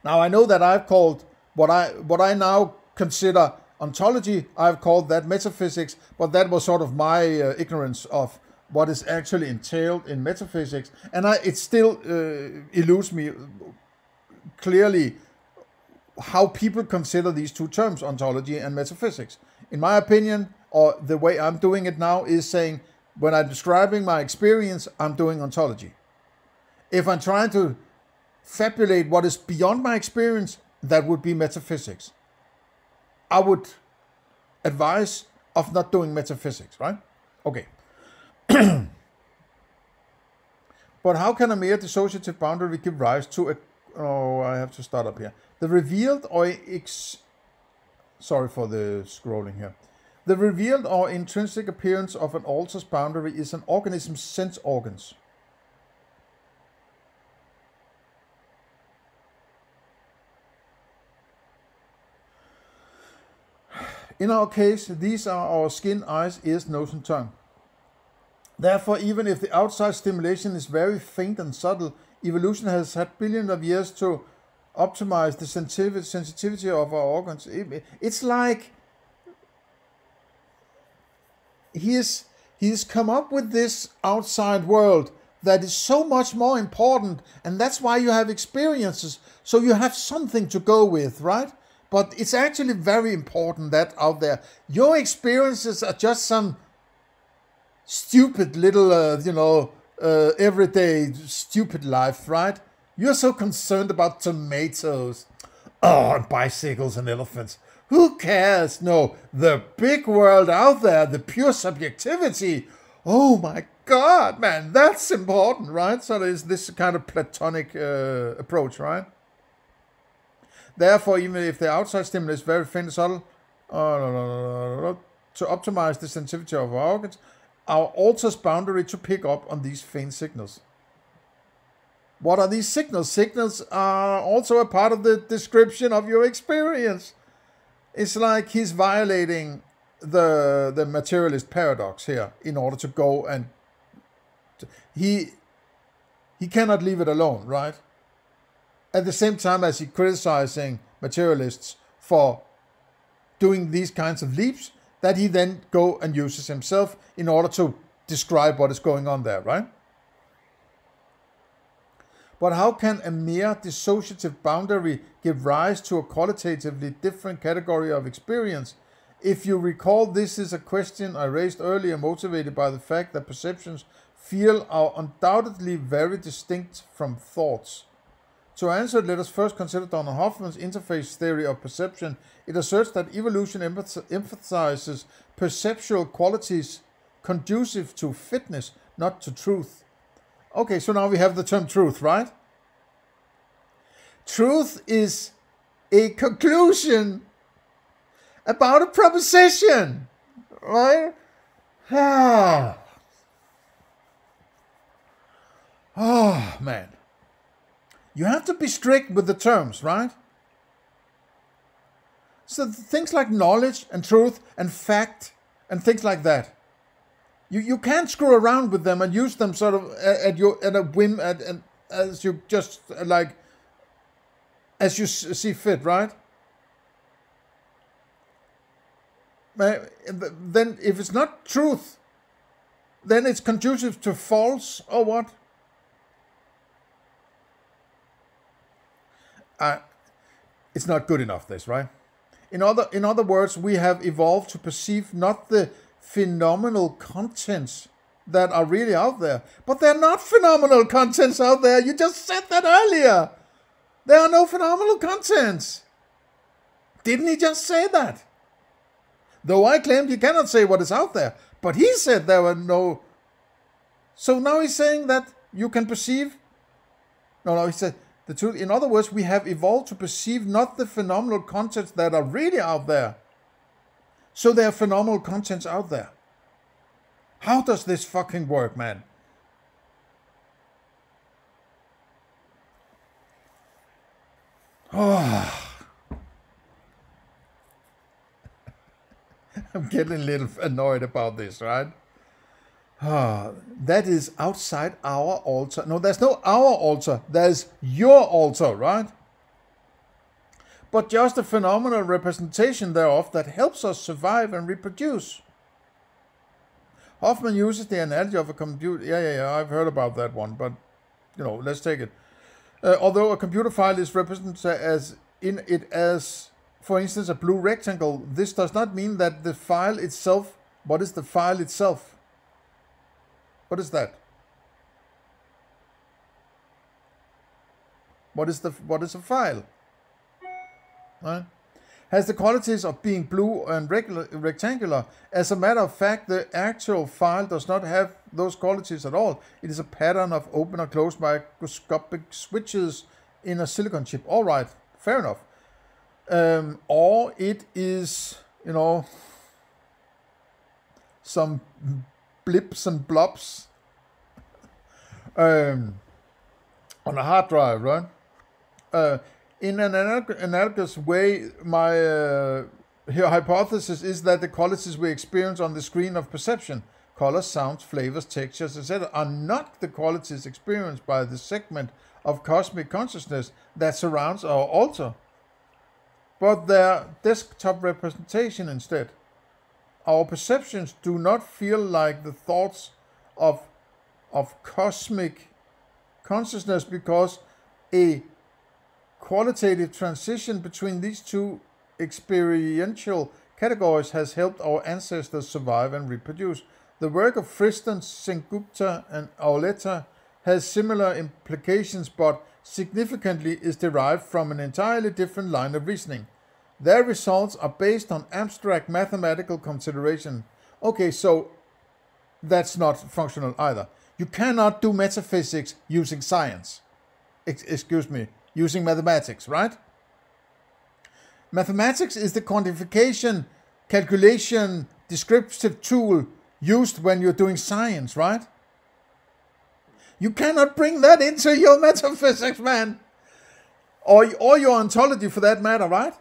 Now, I know that I've called what I now consider ontology, I've called that metaphysics, but that was sort of my ignorance of what is actually entailed in metaphysics, and it still eludes me clearly how people consider these two terms, ontology and metaphysics. In my opinion, or the way I'm doing it now, is saying when I'm describing my experience, I'm doing ontology. If I'm trying to fabulate what is beyond my experience, that would be metaphysics. I would advise of not doing metaphysics, right? Okay. But how can a mere dissociative boundary give rise to a... Oh, I have to start up here. The revealed or... Sorry for the scrolling here. The revealed or intrinsic appearance of an alter's boundary is an organism's sense organs. In our case, these are our skin, eyes, ears, nose, and tongue. Therefore, even if the outside stimulation is very faint and subtle, evolution has had billions of years to optimize the sensitivity of our organs. It's like he's come up with this outside world that is so much more important, and that's why you have experiences, so you have something to go with, right? But it's actually very important that out there, your experiences are just some stupid little, everyday stupid life, right? You're so concerned about tomatoes, and bicycles and elephants. Who cares? No, the big world out there, the pure subjectivity. Oh my God, man, that's important, right? So there's this kind of Platonic approach, right? Therefore, even if the outside stimulus is very faint and subtle, to optimize the sensitivity of our organs, our alters boundary to pick up on these faint signals. What are these signals? Signals are also a part of the description of your experience. It's like he's violating the materialist paradox here in order to go and... He cannot leave it alone, right? At the same time as he's criticizing materialists for doing these kinds of leaps, that he then go and uses himself in order to describe what is going on there, right? But how can a mere dissociative boundary give rise to a qualitatively different category of experience? If you recall, this is a question I raised earlier, motivated by the fact that perceptions feel are undoubtedly very distinct from thoughts. To answer it, let us first consider Donald Hoffman's interface theory of perception. It asserts that evolution emphasizes perceptual qualities conducive to fitness, not to truth. Okay, so now we have the term truth, right? Truth is a conclusion about a proposition, right? Ah, oh, man. You have to be strict with the terms, right? So things like knowledge and truth and fact and things like that. You can't screw around with them and use them sort of at a whim and as you just like as you see fit, right? Then if it's not truth, then it's conducive to false or what? It's not good enough, this, right? In other words, we have evolved to perceive not the phenomenal contents that are really out there, but they're not phenomenal contents out there. You just said that earlier. There are no phenomenal contents. Didn't he just say that? Though I claimed he cannot say what is out there, but he said there were no. So now he's saying that you can perceive. No, he said the truth. In other words, we have evolved to perceive not the phenomenal contents that are really out there. So there are phenomenal contents out there. How does this fucking work, man? Oh. I'm getting a little annoyed about this, right? That is outside our altar. No, there's no our altar. There's your altar, right? But just a phenomenal representation thereof that helps us survive and reproduce. Hoffman uses the analogy of a computer. Yeah, I've heard about that one, but, let's take it. Although a computer file is represented as, for instance, a blue rectangle, this does not mean that the file itself. What is the file itself? What is that? What is a file? Right? Has the qualities of being blue and rectangular. As a matter of fact, the actual file does not have those qualities at all. It is a pattern of open or closed microscopic switches in a silicon chip. All right, fair enough. Or it is, some blips and blobs on a hard drive, right? In an analogous way, my hypothesis is that the qualities we experience on the screen of perception, colors, sounds, flavors, textures, etc., are not the qualities experienced by the segment of cosmic consciousness that surrounds our altar, but their desktop representation instead. Our perceptions do not feel like the thoughts of cosmic consciousness because a qualitative transition between these two experiential categories has helped our ancestors survive and reproduce. The work of Friston, Sengupta, and Auletta has similar implications, but significantly is derived from an entirely different line of reasoning. Their results are based on abstract mathematical consideration. Okay, so that's not functional either. You cannot do metaphysics using science. Using mathematics, right? Mathematics is the quantification, calculation, descriptive tool used when you're doing science, right? You cannot bring that into your metaphysics, man. Or your ontology for that matter, right?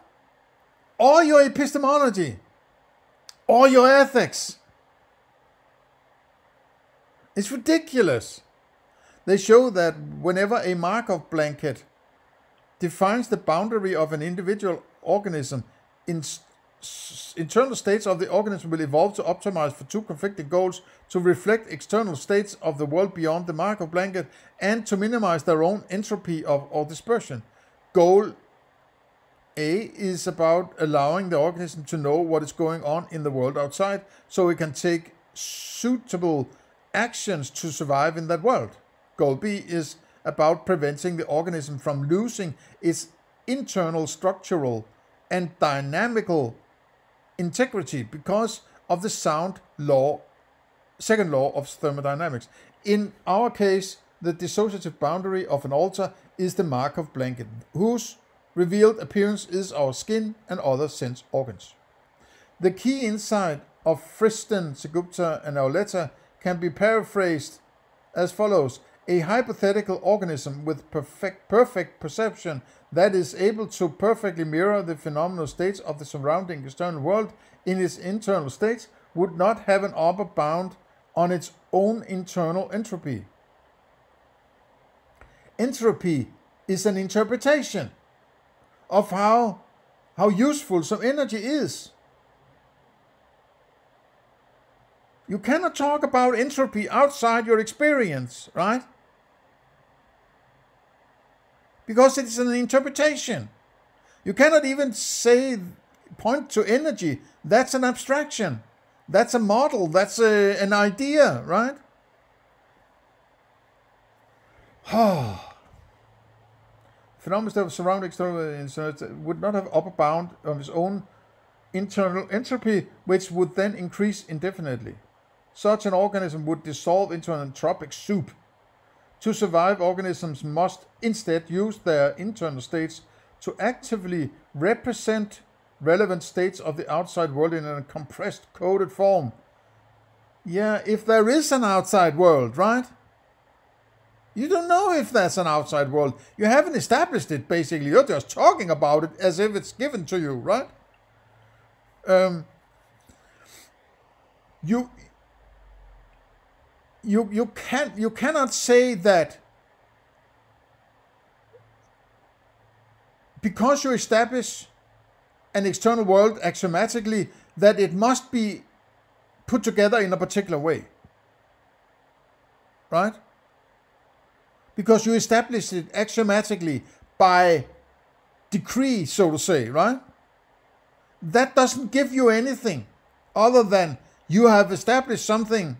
Or your epistemology. Or your ethics. It's ridiculous. They show that whenever a Markov blanket defines the boundary of an individual organism, internal states of the organism will evolve to optimize for two conflicting goals: to reflect external states of the world beyond the Markov blanket and to minimize their own entropy or dispersion. Goal A is about allowing the organism to know what is going on in the world outside so it can take suitable actions to survive in that world. Goal B is about preventing the organism from losing its internal structural and dynamical integrity because of the second law of thermodynamics. In our case, the dissociative boundary of an altar is the Markov blanket, whose revealed appearance is our skin and other sense organs. The key insight of Friston, Segupta, and Auletta can be paraphrased as follows. A hypothetical organism with perfect perception that is able to perfectly mirror the phenomenal states of the surrounding external world in its internal states would not have an upper bound on its own internal entropy. Entropy is an interpretation of how useful some energy is. You cannot talk about entropy outside your experience, right? Because it is an interpretation. You cannot even point to energy. That's an abstraction. That's a model. That's an idea, right? Phenomena of surrounding external would not have upper bound of its own internal entropy, which would then increase indefinitely. Such an organism would dissolve into an entropic soup. To survive, organisms must instead use their internal states to actively represent relevant states of the outside world in a compressed, coded form. Yeah, if there is an outside world, right? You don't know if there's an outside world. You haven't established it, basically. You're just talking about it as if it's given to you, right? You cannot say that because you establish an external world axiomatically that it must be put together in a particular way, right? Because you establish it axiomatically by decree, so to say, right? That doesn't give you anything other than you have established something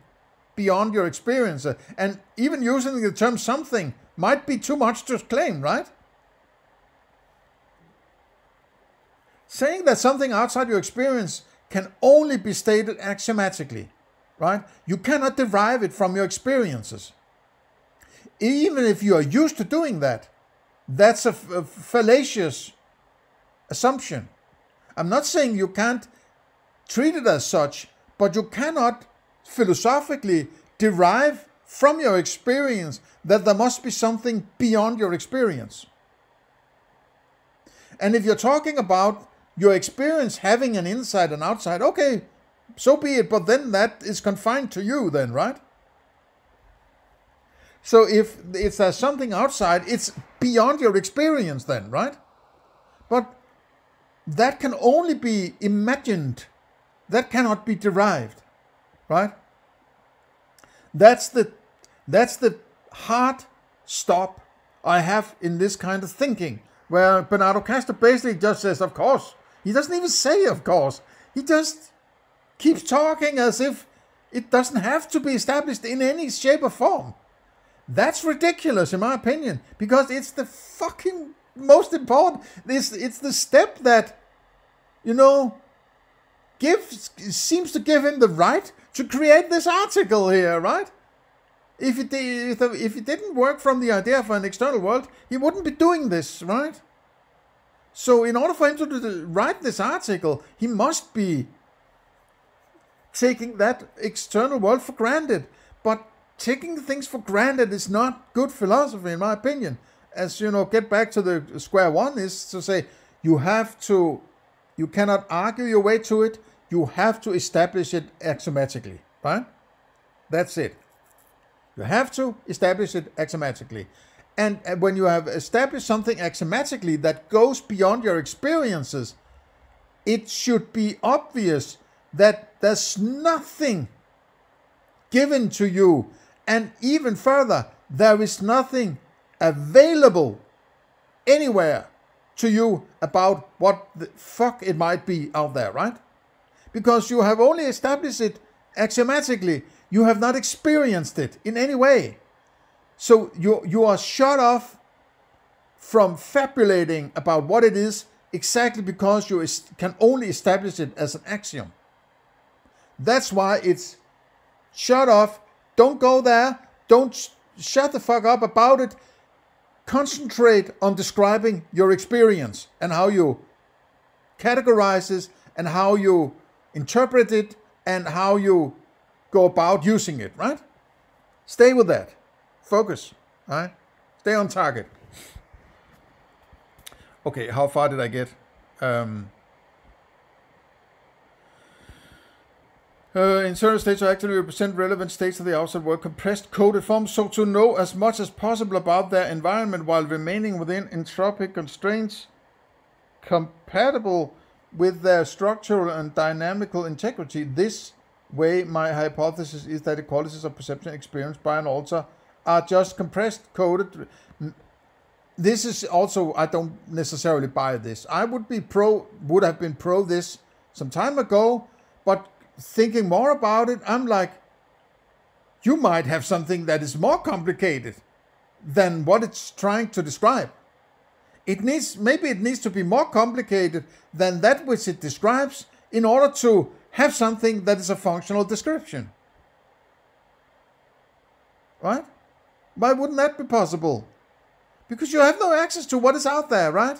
beyond your experience. And even using the term something might be too much to claim, right? Saying that something outside your experience can only be stated axiomatically, right? You cannot derive it from your experiences. Even if you are used to doing that, that's a fallacious assumption. I'm not saying you can't treat it as such, but you cannot philosophically derive from your experience that there must be something beyond your experience. And if you're talking about your experience having an inside and outside, okay, so be it, but then that is confined to you then, right? So if there's something outside, it's beyond your experience then, right? But that can only be imagined. That cannot be derived, right? That's the hard stop I have in this kind of thinking, where Bernardo Kastrup basically just says, of course. He doesn't even say, of course. He just keeps talking as if it doesn't have to be established in any shape or form. That's ridiculous, in my opinion, because it's the fucking most important. It's the step that, seems to give him the right to create this article here, right? If it didn't work from the idea of an external world, he wouldn't be doing this, right? So in order for him to write this article, he must be taking that external world for granted. But taking things for granted is not good philosophy, in my opinion. As get back to the square one, is to say you cannot argue your way to it. You have to establish it axiomatically, right? That's it. You have to establish it axiomatically. And when you have established something axiomatically that goes beyond your experiences, it should be obvious that there's nothing given to you. And even further, there is nothing available anywhere to you about what the fuck it might be out there, right? Because you have only established it axiomatically. You have not experienced it in any way. So you are shut off from fabulating about what it is exactly because you can only establish it as an axiom. That's why it's shut off. Don't go there. Don't shut the fuck up about it. Concentrate on describing your experience and how you categorize it and how you interpret it and how you go about using it, right? Stay with that. Focus, right? Stay on target. Okay, how far did I get? Internal states are actually represent relevant states of the outside world, compressed, coded forms, so to know as much as possible about their environment while remaining within entropic constraints compatible with their structural and dynamical integrity. This way, my hypothesis is that the qualities of perception experienced by an alter are just compressed, coded. This is also, I don't necessarily buy this. I would have been pro this some time ago, but thinking more about it, I'm like, you might have something that is more complicated than what it's trying to describe. Maybe it needs to be more complicated than that which it describes in order to have something that is a functional description. Right? Why wouldn't that be possible? Because you have no access to what is out there, right?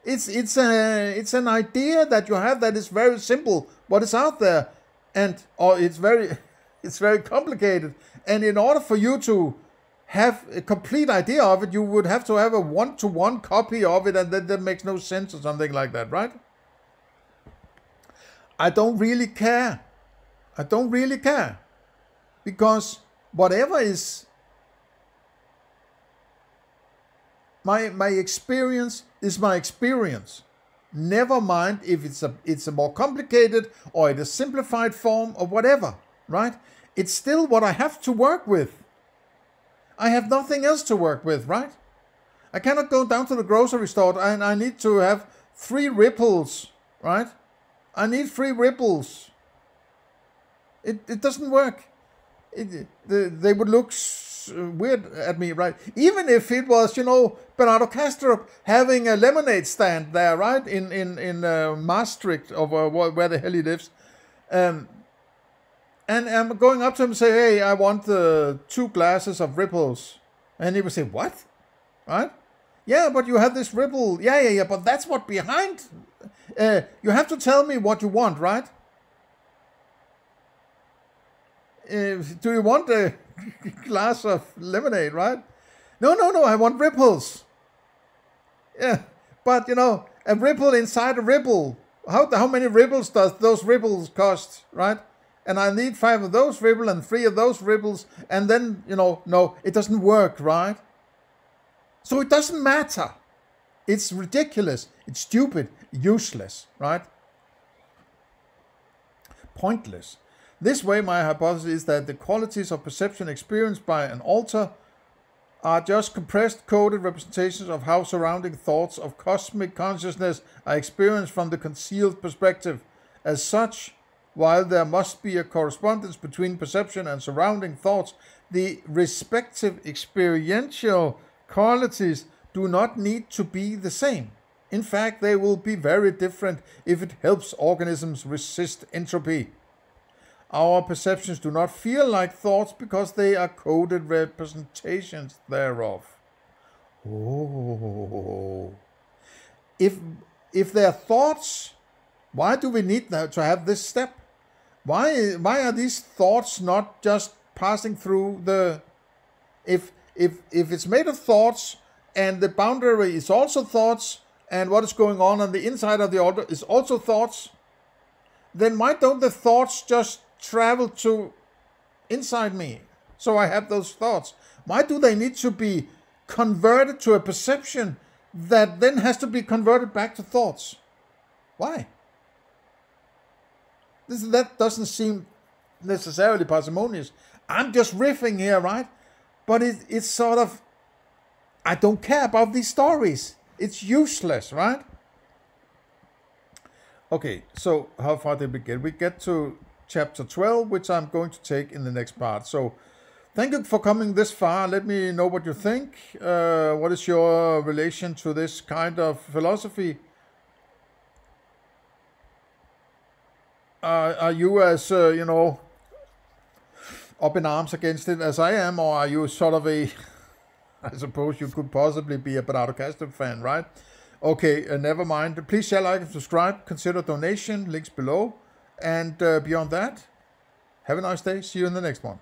It's an idea that you have that is very simple, what is out there, or it's very complicated. And in order for you to have a complete idea of it, you would have to have a one-to-one copy of it, and that makes no sense or something like that, right? I don't really care. Because whatever is my experience is my experience. Never mind if it's a more complicated or in a simplified form or whatever, right? It's still what I have to work with. I have nothing else to work with, right? I cannot go down to the grocery store and I need to have 3 ripples, right? I need 3 ripples. It doesn't work. They would look weird at me, right? Even if it was, Bernardo Kastrup having a lemonade stand there, right? In Maastricht, or where the hell he lives. And I'm going up to him and say, hey, I want 2 glasses of ripples. And he would say, what? Right? Yeah, but you have this ripple. Yeah, but that's what behind. You have to tell me what you want, right? Do you want a glass of lemonade, right? No, I want ripples. Yeah, but a ripple inside a ripple. How many ripples does those ripples cost, right? And I need 5 of those ripples and 3 of those ripples, and then, no, it doesn't work, right? So it doesn't matter. It's ridiculous. It's stupid. Useless, right? Pointless. This way, my hypothesis is that the qualities of perception experienced by an alter are just compressed, coded representations of how surrounding thoughts of cosmic consciousness are experienced from the concealed perspective. As such, while there must be a correspondence between perception and surrounding thoughts, the respective experiential qualities do not need to be the same. In fact, they will be very different if it helps organisms resist entropy. Our perceptions do not feel like thoughts because they are coded representations thereof. Oh. If they're thoughts, why do we need to have this step? Why are these thoughts not just passing through the... If it's made of thoughts and the boundary is also thoughts and what is going on the inside of the alter is also thoughts, then why don't the thoughts just travel to inside me so I have those thoughts? Why do they need to be converted to a perception that then has to be converted back to thoughts? Why? That doesn't seem necessarily parsimonious. I'm just riffing here, right? But it's sort of, I don't care about these stories. It's useless, right? Okay, so how far did we get? We get to chapter 12, which I'm going to take in the next part. So thank you for coming this far. Let me know what you think. What is your relation to this kind of philosophy? Are you as, up in arms against it as I am, or are you sort of a, I suppose you could possibly be a Bernardo Kastrup fan, right? Okay, never mind. Please share, like, and subscribe. Consider donation. Links below. And beyond that, have a nice day. See you in the next one.